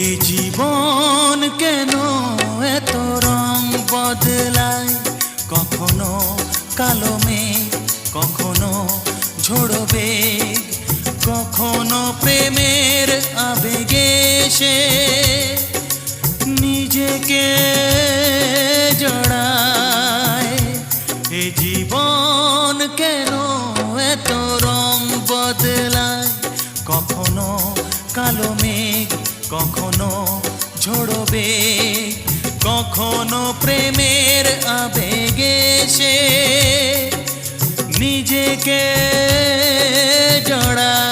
এ জীবন কেন এত রং বদলায়, কখনো কালো মেঘ, কখনো ঝোড়ো বেগ, কখনো প্রেমের আবেগে সে নিজেকে জড়ায়। এ জীবন কেন এত রং বদলায়, কখনো কালো মেঘ, কখনো ঝোড়ো বেগ, কখনো প্রেমের আবেগে সে নিজেকে জড়ায়।